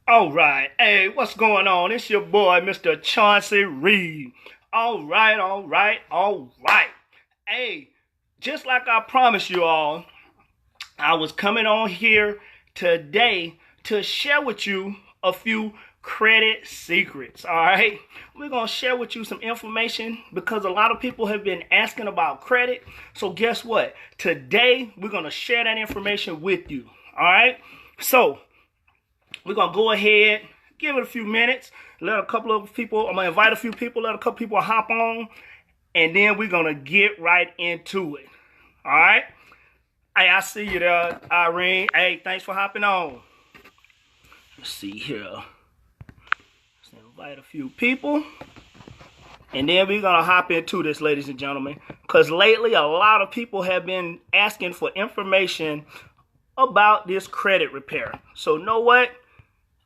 All right. Hey, what's going on? It's your boy, Mr. Chauncey Reed. All right, all right, all right. Hey, just like I promised you all, I was coming on here today to share with you a few credit secrets. All right. We're going to share with you some information because a lot of people have been asking about credit. So guess what? Today, we're going to share that information with you. All right. So we're going to go ahead, give it a few minutes, let a couple of people, I'm going to invite a few people, let a couple people hop on, and then we're going to get right into it. All right? Hey, I see you there, Irene. Hey, thanks for hopping on. Let's see here. Let's invite a few people, and then we're going to hop into this, ladies and gentlemen, because lately a lot of people have been asking for information about this credit repair. So know what?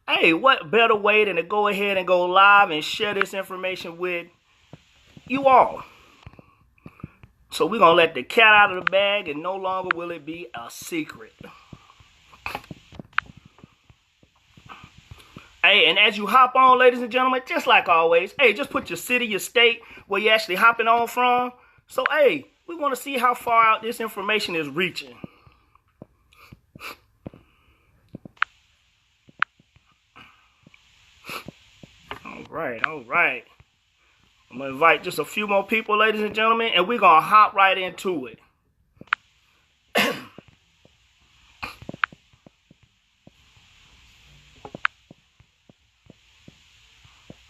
Hey, what better way than to go ahead and go live and share this information with you all? So we're going to let the cat out of the bag, and no longer will it be a secret. Hey, and as you hop on, ladies and gentlemen, just like always, hey, just put your city, your state, where you're actually hopping on from. So, hey, we want to see how far out this information is reaching. All right. I'm going to invite just a few more people, ladies and gentlemen, and we're going to hop right into it.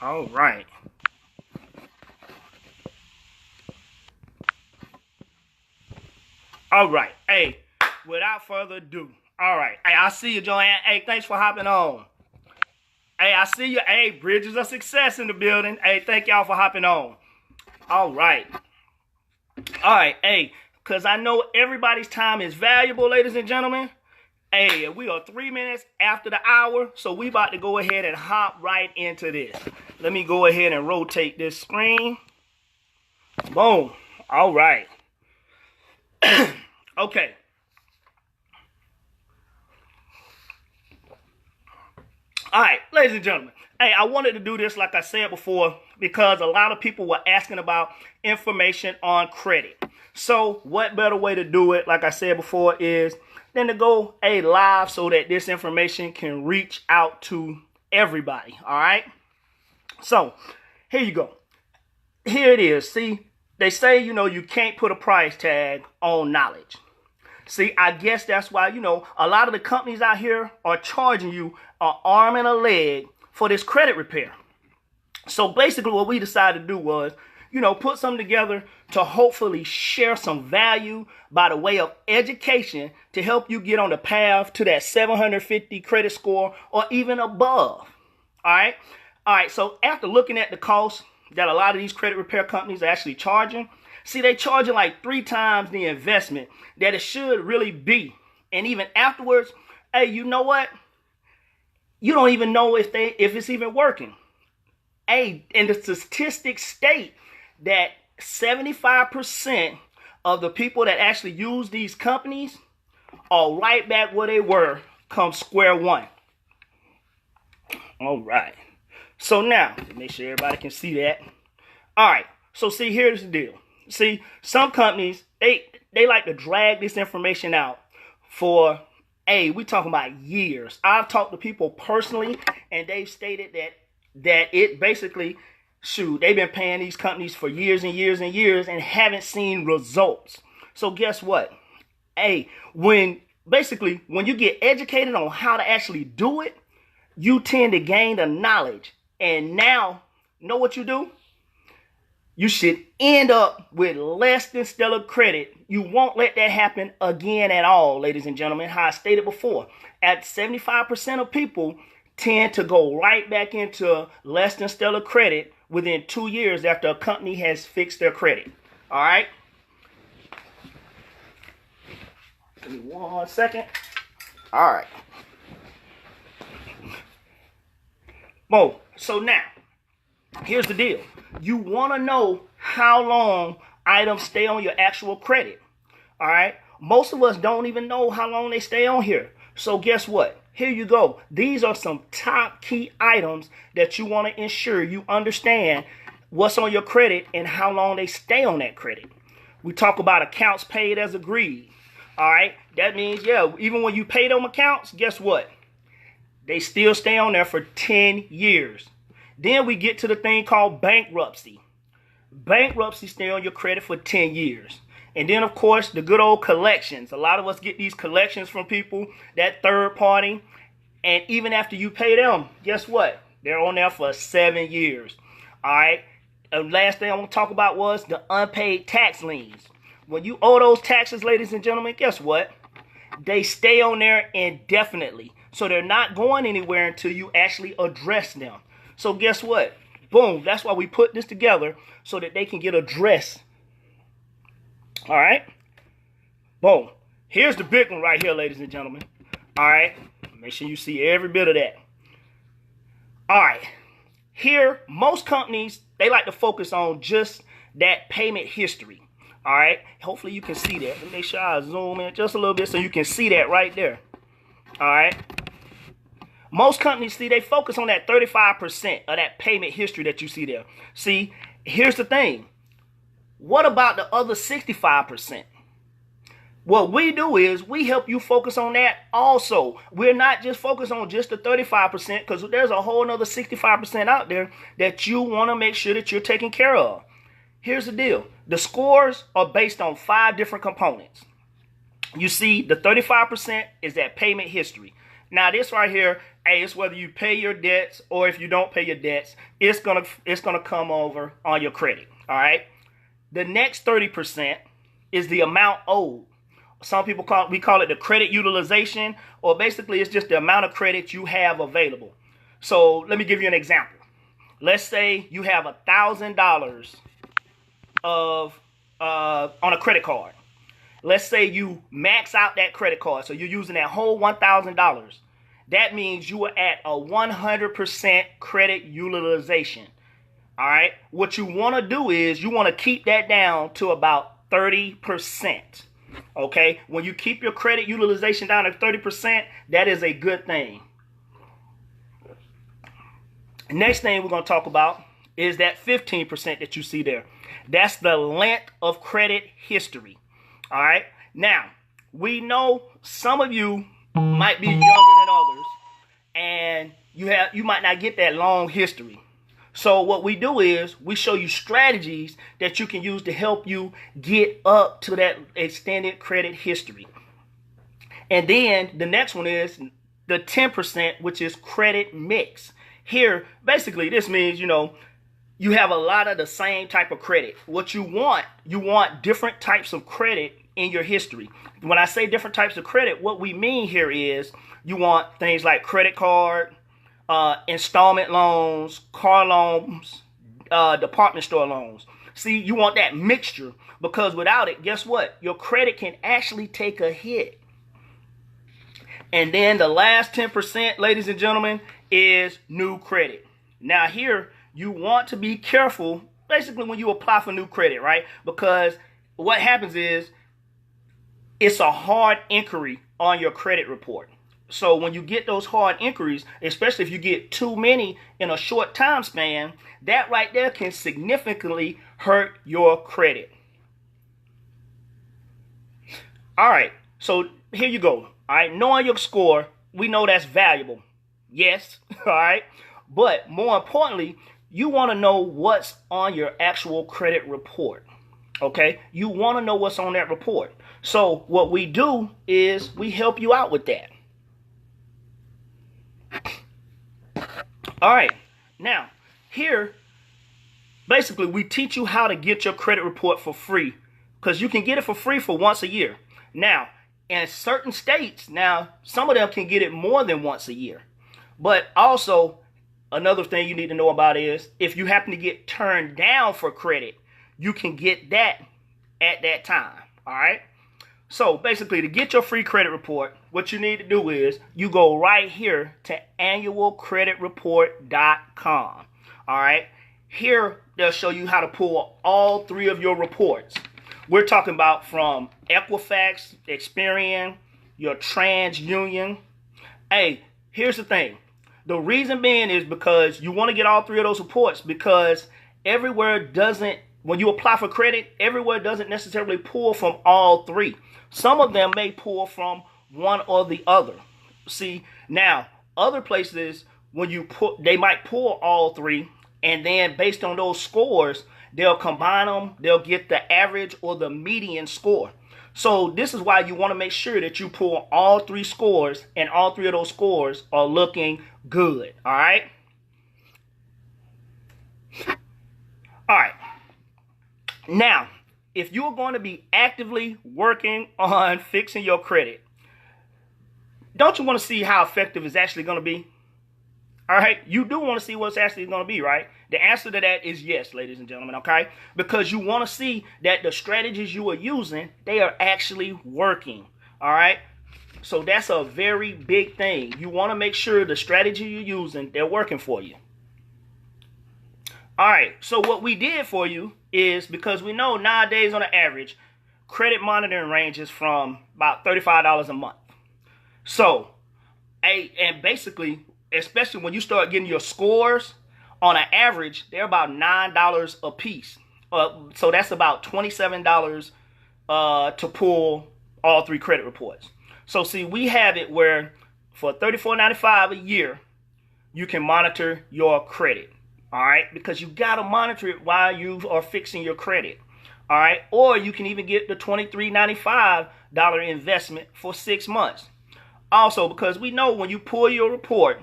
All right. All right. Hey, without further ado. All right. Hey, I see you, Joanne. Hey, thanks for hopping on. Hey, I see you. Hey, Bridges of Success in the building. Hey, thank y'all for hopping on. All right. All right. Hey, because I know everybody's time is valuable, ladies and gentlemen. Hey, we are 3 minutes after the hour, so we about to go ahead and hop right into this. Let me go ahead and rotate this screen. Boom. All right. Okay. All right, ladies and gentlemen. Hey, I wanted to do this, like I said before, because a lot of people were asking about information on credit. So what better way to do it, like I said before, is than to go live so that this information can reach out to everybody. All right. So here you go. Here it is. See, they say, you can't put a price tag on knowledge. See, I guess that's why, a lot of the companies out here are charging you an arm and a leg for this credit repair. So basically what we decided to do was, put something together to hopefully share some value by the way of education to help you get on the path to that 750 credit score or even above. All right. All right. So after looking at the cost that a lot of these credit repair companies are actually charging, see, they charging like 3 times the investment that it should really be. And even afterwards, hey, you know what? You don't even know if it's even working. Hey, and the statistics state that 75% of the people that actually use these companies are right back where they were come square one. All right. So now, make sure everybody can see that. All right. So see, here's the deal. See, some companies, they like to drag this information out for, we talking about years. I've talked to people personally, and they've stated that it basically, they've been paying these companies for years and years and years and haven't seen results. So guess what? When you get educated on how to actually do it, you tend to gain the knowledge. And now, know what you do? You should end up with less than stellar credit. You won't let that happen again at all, ladies and gentlemen. How I stated before, at 75% of people tend to go right back into less than stellar credit within 2 years after a company has fixed their credit. All right? Give me 1 second. All right. Boom. So now, here's the deal. You want to know how long items stay on your actual credit. All right. Most of us don't even know how long they stay on here. So guess what? here you go. These are some top key items that you want to ensure you understand what's on your credit and how long they stay on that credit. We talk about accounts paid as agreed. All right. That means, yeah, even when you pay them accounts, guess what? They still stay on there for 10 years. Then we get to the thing called bankruptcy. Bankruptcy stay on your credit for 10 years. And then, of course, the good old collections. A lot of us get these collections from people, that third party. And even after you pay them, guess what? They're on there for 7 years. All right. And last thing I want to talk about was the unpaid tax liens. When you owe those taxes, ladies and gentlemen, guess what? They stay on there indefinitely. So they're not going anywhere until you actually address them. So guess what? Boom. That's why we put this together so that they can get addressed. All right. Boom. Here's the big one right here, ladies and gentlemen. All right. Make sure you see every bit of that. All right. Here, most companies, they like to focus on just that payment history. All right. Hopefully you can see that. Let me make sure I zoom in just a little bit so you can see that right there. All right. Most companies, see, they focus on that 35% of that payment history that you see there. See, here's the thing. What about the other 65%? What we do is we help you focus on that also. We're not just focused on just the 35% because there's a whole other 65% out there that you want to make sure that you're taking care of. Here's the deal. The scores are based on 5 different components. You see, the 35% is that payment history. Now, this right here, hey, it's whether you pay your debts or if you don't pay your debts, it's gonna come over on your credit. All right. The next 30% is the amount owed. Some people call it the credit utilization, or basically it's just the amount of credit you have available. So let me give you an example. Let's say you have $1,000 of on a credit card. Let's say you max out that credit card, so you're using that whole $1,000. That means you are at a 100% credit utilization. All right. What you want to do is you want to keep that down to about 30%. Okay. When you keep your credit utilization down at 30%, that is a good thing. Next thing we're going to talk about is that 15% that you see there. That's the length of credit history. All right. Now, we know some of you might be younger than others, and you might not get that long history. So what we do is we show you strategies that you can use to help you get up to that extended credit history. And then the next one is the 10%, which is credit mix. Here, basically, this means, you have a lot of the same type of credit. What you want different types of credit in your history. When I say different types of credit, what we mean here is you want things like credit card, installment loans, car loans, department store loans. See, you want that mixture, because without it, guess what? Your credit can actually take a hit. And then the last 10%, ladies and gentlemen, is new credit. Now here, you want to be careful, basically, when you apply for new credit, right? Because what happens is it's a hard inquiry on your credit report. So when you get those hard inquiries, especially if you get too many in a short time span, that right there can significantly hurt your credit. All right, so here you go. All right, knowing your score, we know that's valuable. Yes, all right. But more importantly, you want to know what's on your actual credit report. Okay, you want to know what's on that report. So what we do is we help you out with that. All right, now here, basically we teach you how to get your credit report for free, because you can get it for free for once a year. Now, in certain states, now some of them can get it more than once a year. But also, another thing you need to know about is if you happen to get turned down for credit, you can get that at that time. All right. So basically, to get your free credit report, what you need to do is you go right here to annualcreditreport.com. All right. Here, they'll show you how to pull all 3 of your reports. We're talking about from Equifax, Experian, your TransUnion. Hey, here's the thing. The reason being is because you want to get all three of those reports, because everywhere doesn't, when you apply for credit, everywhere doesn't necessarily pull from all three. Some of them may pull from one or the other. See, now, other places, when you put, they might pull all three, and then based on those scores, they'll combine them, they'll get the average or the median score. So this is why you want to make sure that you pull all three scores, and all three of those scores are looking good. All right. All right. Now, if you're going to be actively working on fixing your credit, don't you want to see how effective it's actually going to be? All right, you do want to see what's actually going to be, right? The answer to that is yes, ladies and gentlemen, okay? Because you want to see that the strategies you are using, they are actually working, all right? So that's a very big thing. You want to make sure the strategy you're using, they're working for you. All right, so what we did for you is, because we know nowadays on the average, credit monitoring ranges from about $35 a month. So, and basically, especially when you start getting your scores, on an average, they're about $9 a piece. So that's about $27 to pull all three credit reports. So see, we have it where for $34.95 a year, you can monitor your credit. All right, because you got to monitor it while you are fixing your credit. All right, or you can even get the $23.95 investment for 6 months. Also, because we know when you pull your report,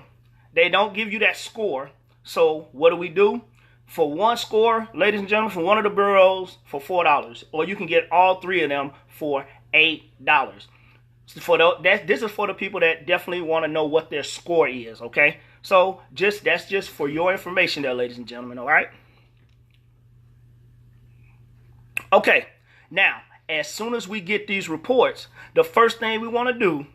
they don't give you that score. So what do? For one score, ladies and gentlemen, for one of the bureaus for $4, or you can get all three of them for $8. This is for the people that definitely want to know what their score is. Okay, so that's just for your information there, ladies and gentlemen. All right. Okay. Now, as soon as we get these reports, the first thing we want to do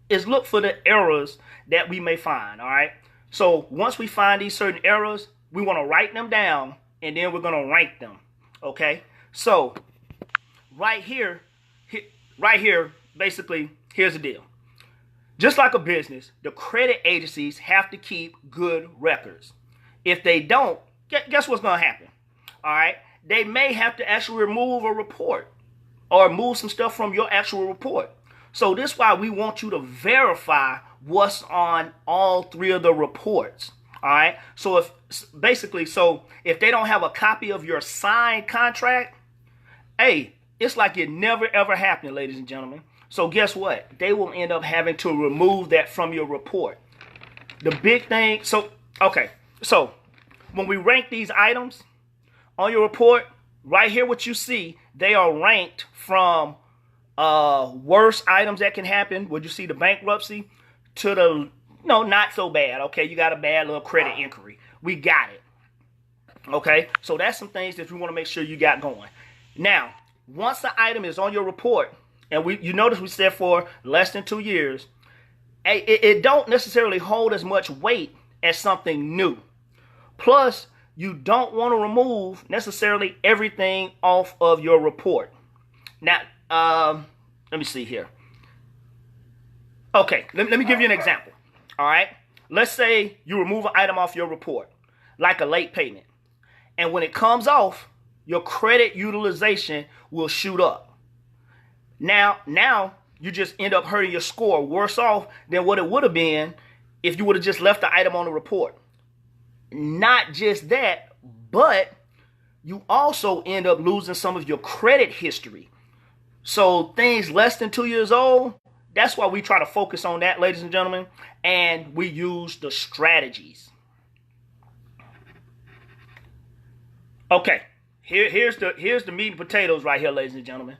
is look for the errors that we may find. All right. So once we find these certain errors, we want to write them down, and then we're going to rank them. Okay. So right here, basically, here's the deal. Just like a business, the credit agencies have to keep good records. If they don't, guess what's going to happen? All right. They may have to actually remove a report or move some stuff from your actual report. So this is why we want you to verify what's on all three of the reports. All right. So if they don't have a copy of your signed contract, hey, it's like it never ever happened, ladies and gentlemen. So guess what? They will end up having to remove that from your report. The big thing. So when we rank these items on your report, right here, what you see, they are ranked from worst items that can happen, would you see the bankruptcy, to the not so bad. Okay, you got a bad little credit inquiry. We got it. Okay, so that's some things that we want to make sure you got going. Now, once the item is on your report, and you notice we said for less than 2 years, it don't necessarily hold as much weight as something new. Plus, you don't want to remove necessarily everything off of your report. Now, let me see here. Okay, let me give you an example. All right, let's say you remove an item off your report, like a late payment. And when it comes off, your credit utilization will shoot up. Now you just end up hurting your score worse off than what it would have been if you would have just left the item on the report. Not just that, but you also end up losing some of your credit history. So things less than 2 years old, that's why we try to focus on that, ladies and gentlemen, and we use the strategies. Okay, here's the meat and potatoes right here, ladies and gentlemen.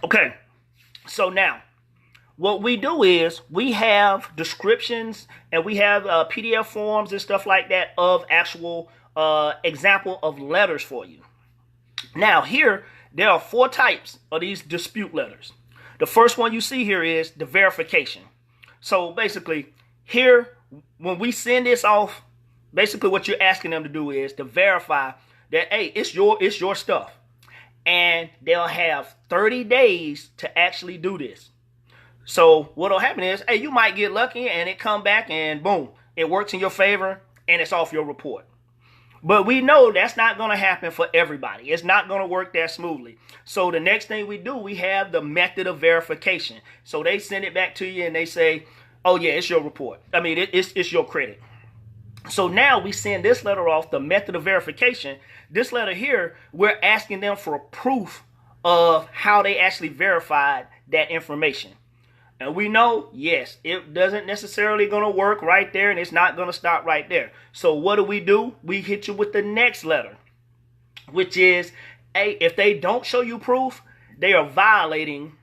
Okay, so now what we do is we have descriptions and we have PDF forms and stuff like that of actual example of letters for you. Now here, there are 4 types of these dispute letters. The first one you see here is the verification. So basically here, when we send this off, basically what you're asking them to do is to verify that, hey, it's your stuff. And they'll have 30 days to actually do this. So what'll happen is, hey, you might get lucky and it come back and boom, it works in your favor and it's off your report. But we know that's not going to happen for everybody. It's not going to work that smoothly. So the next thing we do, we have the method of verification. So they send it back to you and they say, oh yeah, it's your report. I mean, it's your credit. So now we send this letter off, the method of verification. This letter here, we're asking them for proof of how they actually verified that information. And we know, yes, it doesn't necessarily going to work right there, and it's not going to stop right there. So what do? We hit you with the next letter, which is, hey, if they don't show you proof, they are violating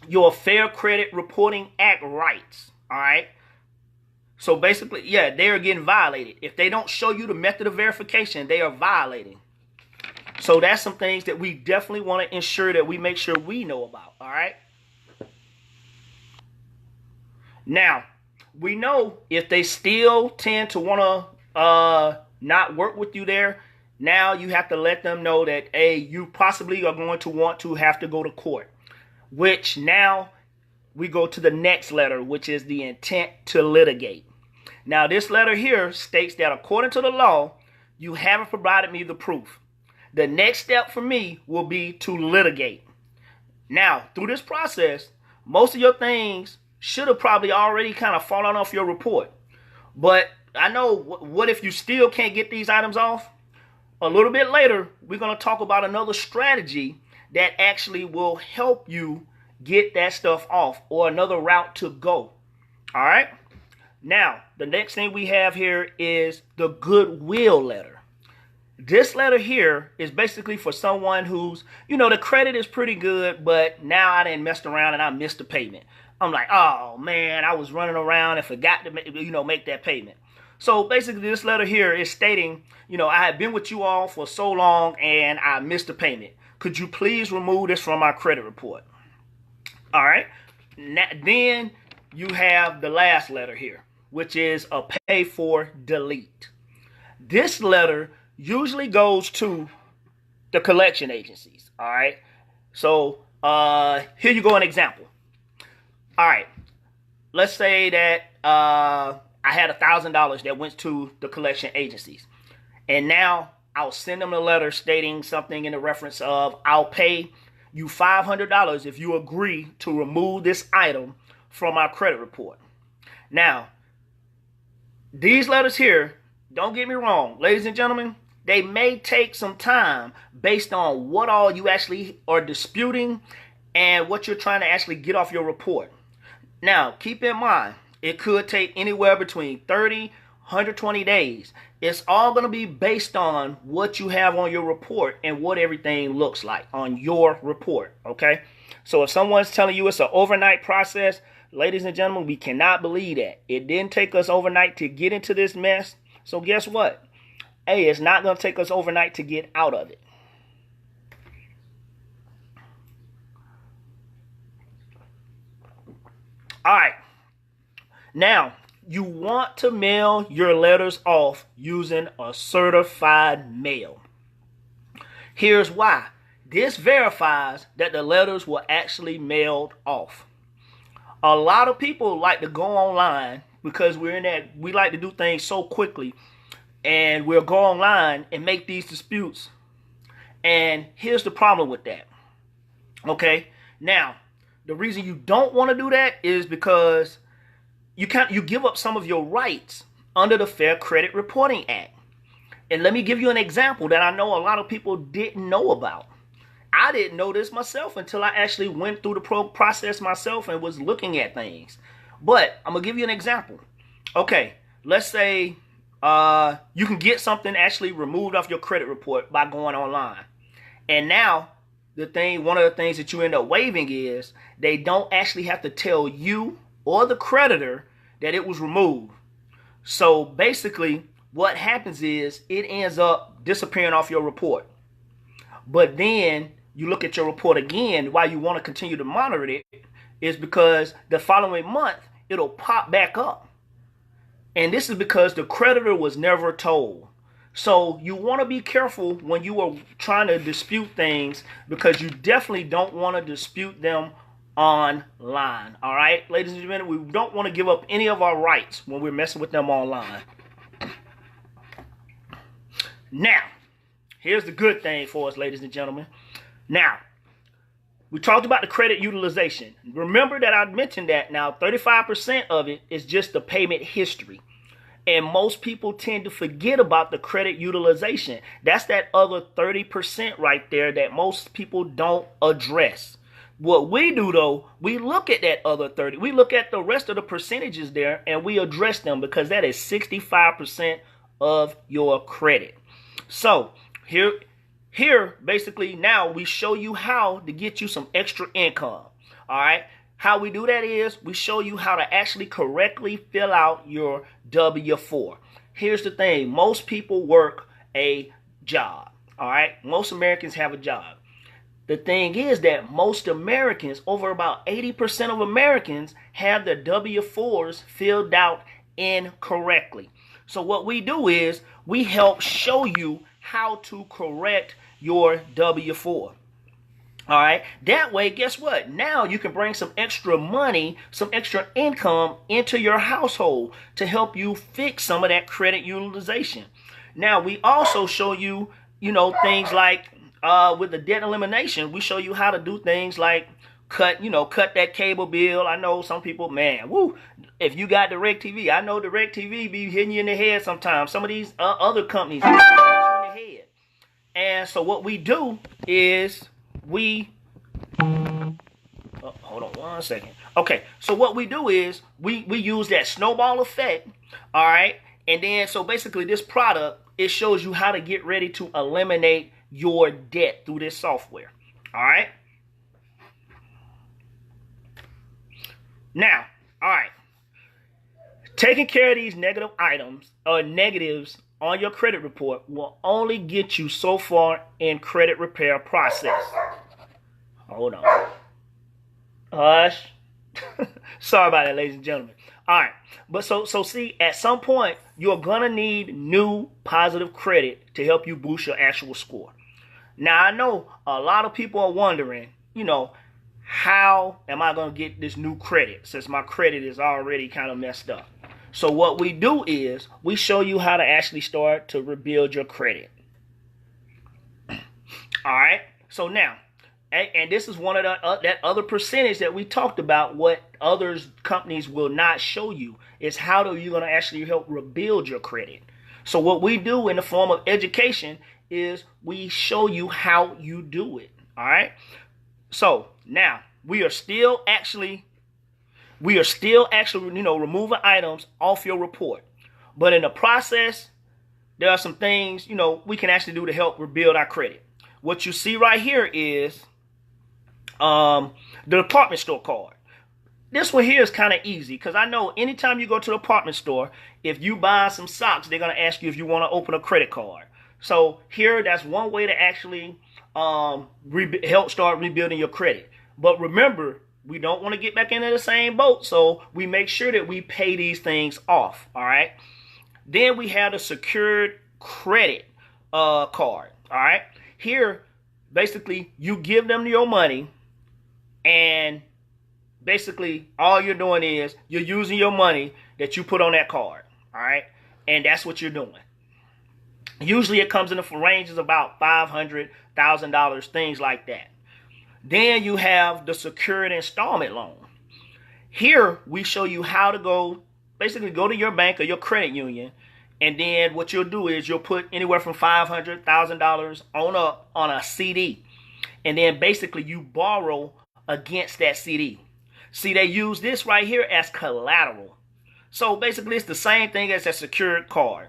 your Fair Credit Reporting Act rights. All right. So basically, yeah, they are getting violated. If they don't show you the method of verification, they are violating. So that's some things that we definitely want to ensure that we make sure we know about. All right. Now, we know if they still tend to want to not work with you there, now you have to let them know that, hey, you possibly are going to want to have to go to court, which now we go to the next letter, which is the intent to litigate. Now, this letter here states that according to the law, you haven't provided me the proof. The next step for me will be to litigate. Now, through this process, most of your things should have probably already kind of fallen off your report. But I know, what if you still can't get these items off? A little bit later, we're going to talk about another strategy that actually will help you get that stuff off, or another route to go. All right. Now, the next thing we have here is the goodwill letter. This letter here is basically for someone who's, the credit is pretty good, but now I didn't mess around and I missed the payment. I'm like, oh man, I was running around and forgot to make that payment. So basically this letter here is stating, I have been with you all for so long and I missed the payment. Could you please remove this from my credit report? All right. Then you have the last letter here, which is a pay for delete. This letter usually goes to the collection agencies. All right. So here you go, an example. All right, let's say that I had $1,000 that went to the collection agencies. And now I'll send them a letter stating something in the reference of, I'll pay you $500 if you agree to remove this item from our credit report. Now, these letters here, don't get me wrong, ladies and gentlemen, they may take some time based on what all you actually are disputing and what you're trying to actually get off your report. Now, keep in mind, it could take anywhere between 30, 120 days. It's all going to be based on what you have on your report and what everything looks like on your report, okay? So if someone's telling you it's an overnight process, ladies and gentlemen, we cannot believe that. It didn't take us overnight to get into this mess. So guess what? Hey, it's not going to take us overnight to get out of it. All right. Now, you want to mail your letters off using a certified mail. Here's why. This verifies that the letters were actually mailed off. A lot of people like to go online because we like to do things so quickly, and we'll go online and make these disputes. And here's the problem with that. Okay. Now, the reason you don't want to do that is because you give up some of your rights under the Fair Credit Reporting Act. And let me give you an example that I know a lot of people didn't know about. I didn't know this myself until I actually went through the process myself and was looking at things. But I'm going to give you an example. Okay, let's say you can get something actually removed off your credit report by going online. And now, one of the things that you end up waiving is they don't actually have to tell you or the creditor that it was removed. So basically, what happens is it ends up disappearing off your report. But then you look at your report again, why you want to continue to monitor it is because the following month, it'll pop back up. And this is because the creditor was never told. So you want to be careful when you are trying to dispute things, because you definitely don't want to dispute them online. All right, ladies and gentlemen, we don't want to give up any of our rights when we're messing with them online. Now, here's the good thing for us, ladies and gentlemen. Now, we talked about the credit utilization. Remember that I mentioned that now 35% of it is just the payment history. And most people tend to forget about the credit utilization. That's that other 30% right there that most people don't address. What we do, though, we look at that other 30. We look at the rest of the percentages there and we address them because that is 65% of your credit. So here, basically, now we show you how to get you some extra income. All right. How we do that is we show you how to actually correctly fill out your W-4. Here's the thing. Most people work a job. All right. Most Americans have a job. The thing is that most Americans, over about 80% of Americans, have their W-4s filled out incorrectly. So what we do is we help show you how to correct your W-4. All right. That way, guess what? Now you can bring some extra money, some extra income into your household to help you fix some of that credit utilization. Now, we also show you, things like with the debt elimination, we show you how to do things like cut that cable bill. I know some people, man, if you got DirecTV, I know DirecTV be hitting you in the head sometimes. Some of these other companies hit you in the head. And so what we do is hold on one second. Okay, so what we do is we use that snowball effect, all right? And then so basically this product, it shows you how to get ready to eliminate your debt through this software, all right? Now, all right, taking care of these negative items or negatives on your credit report will only get you so far in credit repair process. Hold on. Hush. Sorry about that, ladies and gentlemen. All right. But so see, at some point, you're going to need new positive credit to help you boost your actual score. Now, I know a lot of people are wondering, how am I going to get this new credit since my credit is already kind of messed up? So what we do is we show you how to actually start to rebuild your credit. All right. So now, and this is one of that other percentage that we talked about. What others companies will not show you is how are you going to actually help rebuild your credit. So what we do in the form of education is we show you how you do it. All right. So now we are still actually removing items off your report. But in the process, there are some things, we can actually do to help rebuild our credit. What you see right here is the department store card. This one here is kind of easy because I know anytime you go to the department store, if you buy some socks, they're going to ask you if you want to open a credit card. So here, that's one way to actually help start rebuilding your credit. But remember, we don't want to get back into the same boat, so we make sure that we pay these things off, all right? Then we have the secured credit card, all right? Here, basically, you give them your money, and basically, all you're doing is you're using your money that you put on that card, all right? And that's what you're doing. Usually, it comes in the ranges about $500, $1,000, things like that. Then you have the secured installment loan. Here, we show you how to basically go to your bank or your credit union. And then what you'll do is you'll put anywhere from $500, $1,000 on a CD. And then basically you borrow against that CD. See, they use this right here as collateral. So basically it's the same thing as a secured card.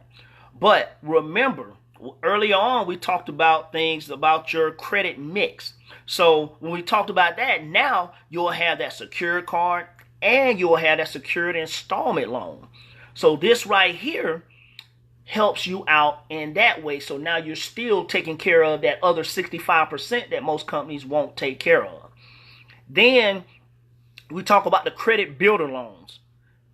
But remember, earlier on we talked about things about your credit mix. So when we talked about that, now you'll have that secured card and you'll have that secured installment loan. So this right here helps you out in that way. So now you're still taking care of that other 65% that most companies won't take care of. Then we talk about the credit builder loans.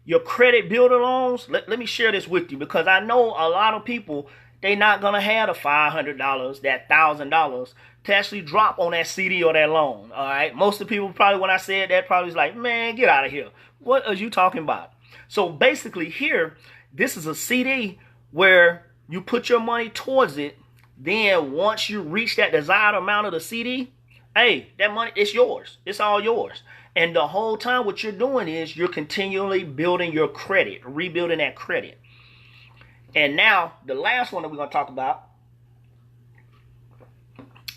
Your credit builder loans, let me share this with you because I know a lot of people, they're not going to have the $500, that $1,000 to actually drop on that CD or that loan. All right. Most of the people probably, when I said that, probably was like, man, get out of here. What are you talking about? So basically here, this is a CD where you put your money towards it. Then once you reach that desired amount of the CD, hey, that money, it's yours. It's all yours. And the whole time what you're doing is you're continually building your credit, rebuilding that credit. And now the last one that we're going to talk about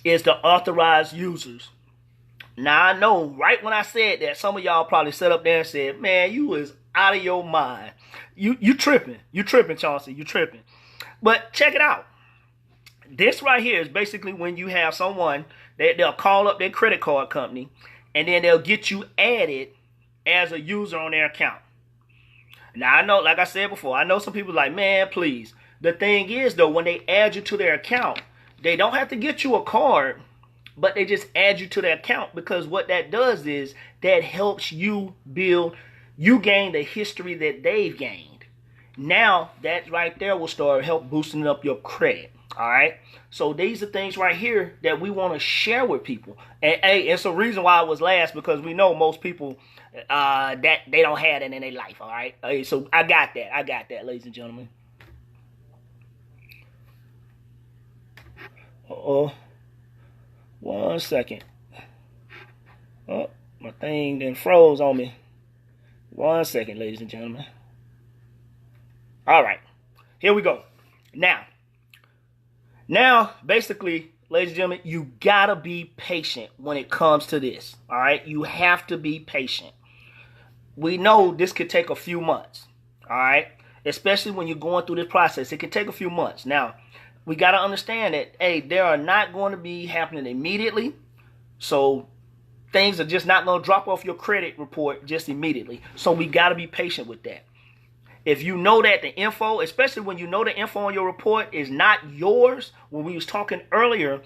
is the authorized users. Now I know right when I said that, some of y'all probably sat up there and said, man, you is out of your mind. You tripping. You tripping, Chauncey. You tripping. But check it out. This right here is basically when you have someone that they'll call up their credit card company and then they'll get you added as a user on their account. Now I know, like I said before, I know some people like, man, please. The thing is though, when they add you to their account, they don't have to get you a card, but they just add you to their account, because what that does is that helps you build, you gain the history that they've gained. Now that right there will start help boosting up your credit. All right. So these are things right here that we want to share with people. And hey, it's a reason why I was last, because we know most people that they don't have that in their life. All right. So I got that, ladies and gentlemen. Uh-oh. 1 second. Oh, my thing then froze on me. 1 second, ladies and gentlemen. All right. Here we go. Now, basically, ladies and gentlemen, you gotta be patient when it comes to this. All right, you have to be patient. We know this could take a few months. All right, especially when you're going through this process, it can take a few months. Now, we gotta understand that, hey, they are not going to be happening immediately. So things are just not gonna drop off your credit report just immediately. So we gotta be patient with that. If you know that the info, especially when you know the info on your report is not yours, when we was talking earlier,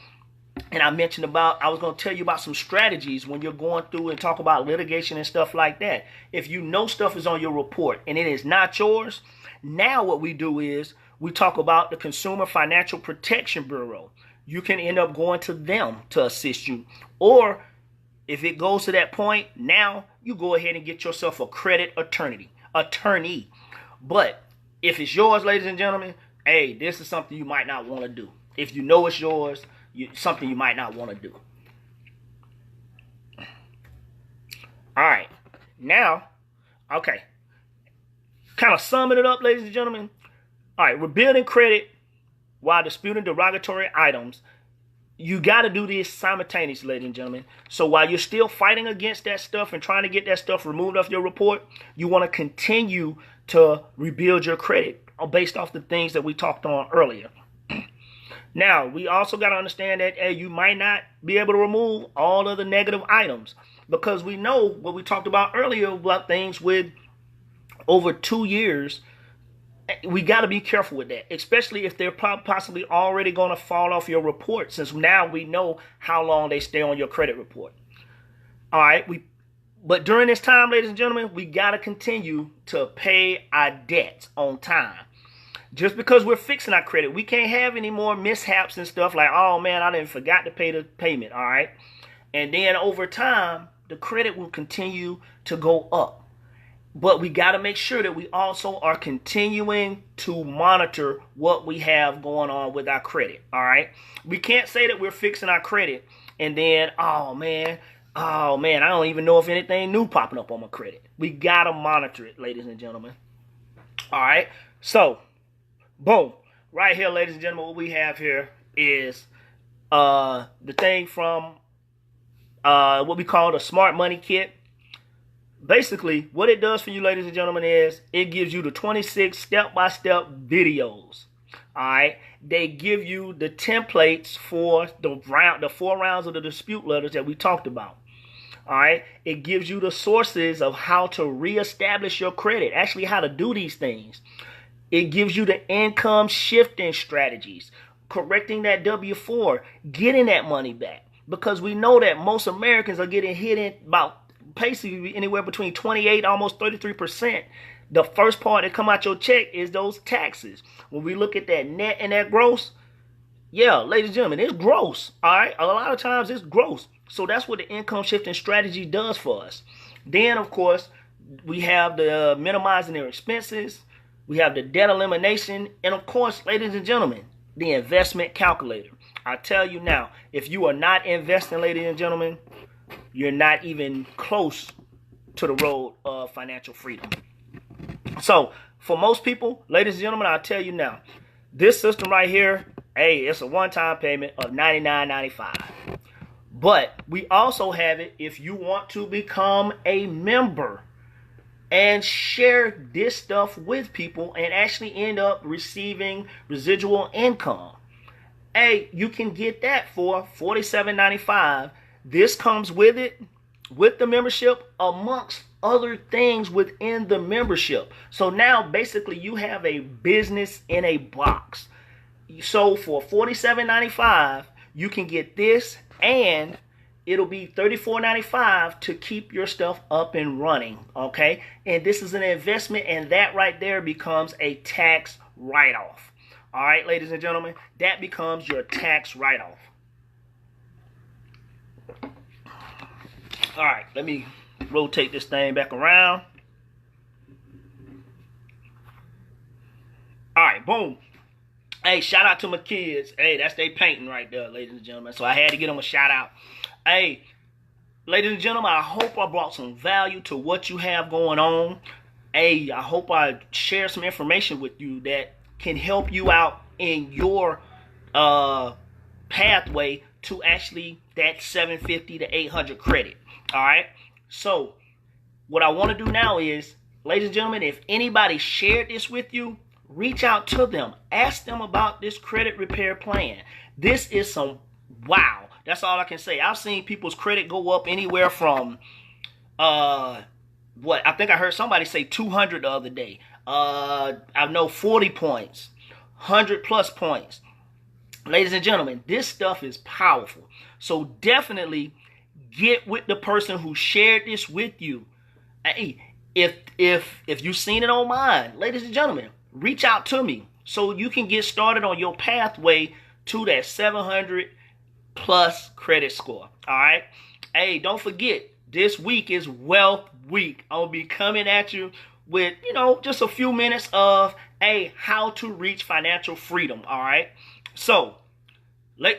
and I mentioned about, I was going to tell you about some strategies when you're going through and talk about litigation and stuff like that. If you know stuff is on your report and it is not yours, now what we do is we talk about the Consumer Financial Protection Bureau. You can end up going to them to assist you. Or if it goes to that point, now you go ahead and get yourself a credit attorney. But if it's yours, ladies and gentlemen, hey, this is something you might not want to do. If you know it's yours, something you might not want to do. All right. Now, okay. Kind of summing it up, ladies and gentlemen. All right, we're building credit while disputing derogatory items. You got to do this simultaneously, ladies and gentlemen. So while you're still fighting against that stuff and trying to get that stuff removed off your report, you want to continue to rebuild your credit based off the things that we talked on earlier. Now, we also got to understand that you might not be able to remove all of the negative items, because we know what we talked about earlier about things with over 2 years. We got to be careful with that, especially if they're possibly already going to fall off your report, since now we know how long they stay on your credit report. All right. But during this time, ladies and gentlemen, we got to continue to pay our debts on time. Just because we're fixing our credit, we can't have any more mishaps and stuff like, oh, man, I didn't forgot to pay the payment. All right. And then over time, the credit will continue to go up. But we got to make sure that we also are continuing to monitor what we have going on with our credit. All right. We can't say that we're fixing our credit and then, oh man, I don't even know if anything new popping up on my credit. We got to monitor it, ladies and gentlemen. All right. So, boom. Right here, ladies and gentlemen, what we have here is the thing from what we call the Smart Money Kit. Basically, what it does for you, ladies and gentlemen, is it gives you the 26 step-by-step videos. All right. They give you the templates for the 4 rounds of the dispute letters that we talked about. All right. It gives you the sources of how to reestablish your credit, actually how to do these things. It gives you the income shifting strategies, correcting that W-4, getting that money back. Because we know that most Americans are getting hit in about basically anywhere between 28, almost 33%. The first part that come out your check is those taxes. When we look at that net and that gross, Yeah, ladies and gentlemen, it's gross. All right, a lot of times it's gross. So that's what the income shifting strategy does for us. Then, of course, we have the minimizing their expenses. We have the debt elimination, and of course, ladies and gentlemen, the investment calculator. I tell you now, if you are not investing, ladies and gentlemen, you're not even close to the road of financial freedom. So, for most people, ladies and gentlemen, I'll tell you now, this system right here, hey, it's a one-time payment of $99.95. But we also have it if you want to become a member and share this stuff with people and actually end up receiving residual income. Hey, you can get that for $47.95. This comes with it, with the membership, amongst other things within the membership. So now basically you have a business in a box. So for $47.95, you can get this, and it'll be $34.95 to keep your stuff up and running, okay? And this is an investment, and that right there becomes a tax write-off. All right, ladies and gentlemen, that becomes your tax write-off. All right, let me rotate this thing back around. All right, boom. Hey, shout out to my kids. Hey, that's they painting right there, ladies and gentlemen. So I had to get them a shout out. Hey, ladies and gentlemen, I hope I brought some value to what you have going on. Hey, I hope I share some information with you that can help you out in your pathway to actually that 750 to 800 credit. All right. So what I want to do now is, ladies and gentlemen, if anybody shared this with you, reach out to them. Ask them about this credit repair plan. This is some wow. That's all I can say. I've seen people's credit go up anywhere from I think I heard somebody say 200 the other day. I know 40 points, 100 plus points. Ladies and gentlemen, this stuff is powerful. So definitely get with the person who shared this with you. Hey, if you've seen it on mine, ladies and gentlemen, reach out to me so you can get started on your pathway to that 700 plus credit score. All right. Hey, don't forget, this week is Wealth Week. I'll be coming at you with, just a few minutes of, how to reach financial freedom. All right. So,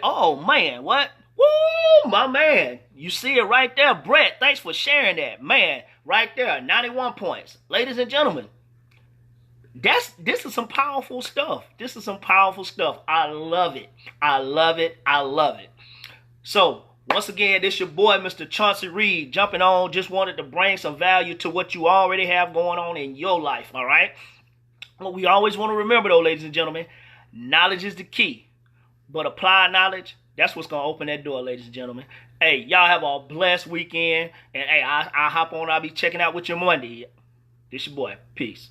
oh man, what? Woo, my man. You see it right there, Brett. Thanks for sharing that, man. Right there, 91 points. Ladies and gentlemen, this is some powerful stuff. This is some powerful stuff. I love it. I love it. I love it. So, once again, this your boy, Mr. Chauncey Reed, jumping on. Just wanted to bring some value to what you already have going on in your life, all right? What we always want to remember, though, ladies and gentlemen, knowledge is the key. But applied knowledge, that's what's going to open that door, ladies and gentlemen. Hey, y'all have a blessed weekend. And, hey, I'll hop on. I'll be checking out with you Monday. This your boy. Peace.